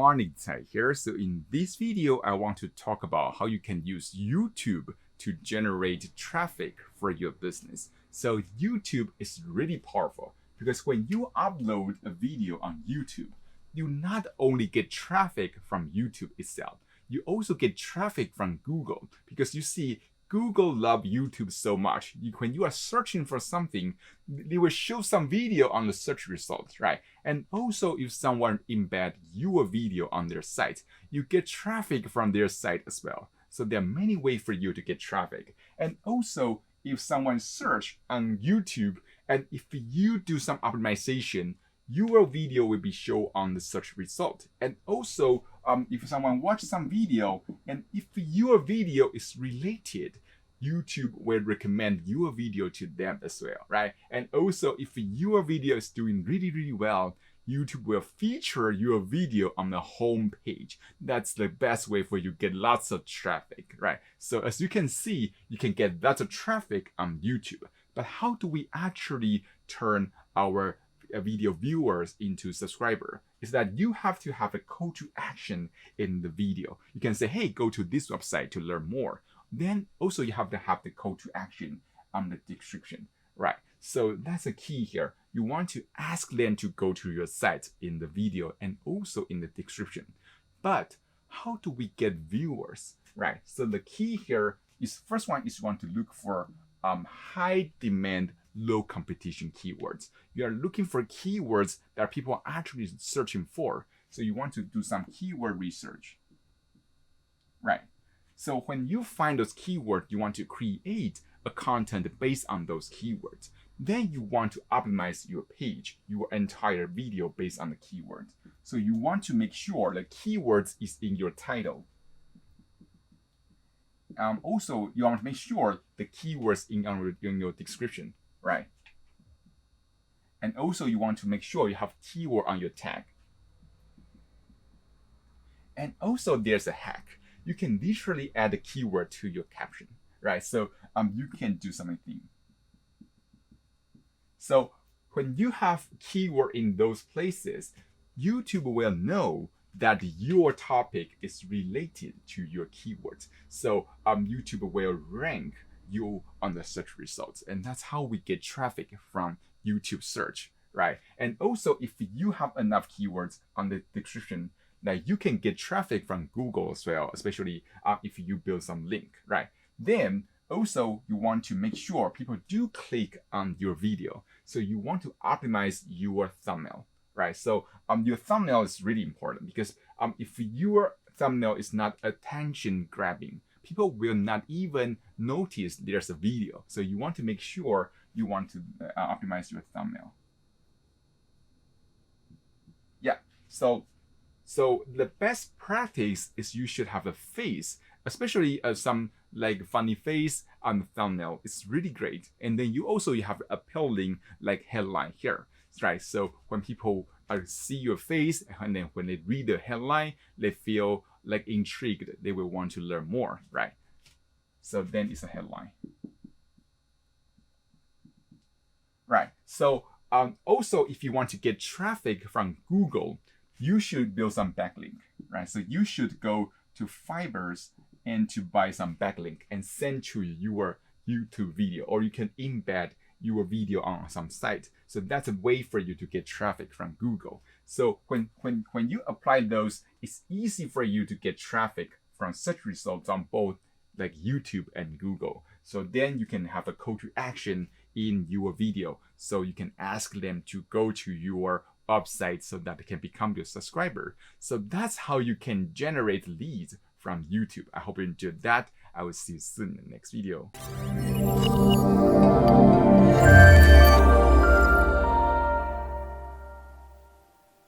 morning, Tsai here. So in this video, I want to talk about how you can use YouTube to generate traffic for your business. So YouTube is really powerful because when you upload a video on YouTube, you not only get traffic from YouTube itself, you also get traffic from Google because you see Google love YouTube so much. When you are searching for something, they will show some video on the search results, right? And also if someone embed your video on their site, you get traffic from their site as well. So there are many ways for you to get traffic. And also if someone search on YouTube and if you do some optimization, your video will be shown on the search result. And also, if someone watch some video and if your video is related, YouTube will recommend your video to them as well, right? And also, if your video is doing really, really well, YouTube will feature your video on the home page. That's the best way for you to get lots of traffic, right? So as you can see, you can get lots of traffic on YouTube. But how do we actually turn our video viewers into subscriber? Is that you have to have a call to action in the video. You can say, hey, go to this website to learn more. Then also you have to have the call to action on the description, right? So that's the key here. You want to ask them to go to your site in the video and also in the description. But how do we get viewers, right? So the key here is, first one is you want to look for high demand, low competition keywords. You are looking for keywords that people are actually searching for. So you want to do some keyword research, right? So when you find those keywords, you want to create a content based on those keywords. Then you want to optimize your page, your entire video based on the keywords. So you want to make sure the keywords is in your title. Also, you want to make sure the keywords in your description, right? And also you want to make sure you have keyword on your tag. And also there's a hack. You can literally add a keyword to your caption, right? So you can do something. So when you have keyword in those places, YouTube will know that your topic is related to your keywords. So YouTube will rank you on the search results. And that's how we get traffic from YouTube search, right? And also if you have enough keywords on the description, that you can get traffic from Google as well, especially if you build some link, right? Then also you want to make sure people do click on your video. So you want to optimize your thumbnail, right? So your thumbnail is really important because if your thumbnail is not attention grabbing, people will not even notice there's a video. So you want to make sure you want to optimize your thumbnail. Yeah, so the best practice is you should have a face, especially some like funny face on the thumbnail. It's really great. And then you have appealing like headline here, right? So when people see your face and then when they read the headline, they feel like intrigued. They will want to learn more, right? So then it's a headline. Right. So also if you want to get traffic from Google, you should build some backlink, right? So you should go to Fibers and to buy some backlink and send to your YouTube video, or you can embed your video on some site. So that's a way for you to get traffic from Google. So when you apply those, it's easy for you to get traffic from search results on both like YouTube and Google. So then you can have a call to action in your video. So you can ask them to go to your website so that they can become your subscriber. So that's how you can generate leads from YouTube. I hope you enjoyed that. I will see you soon in the next video.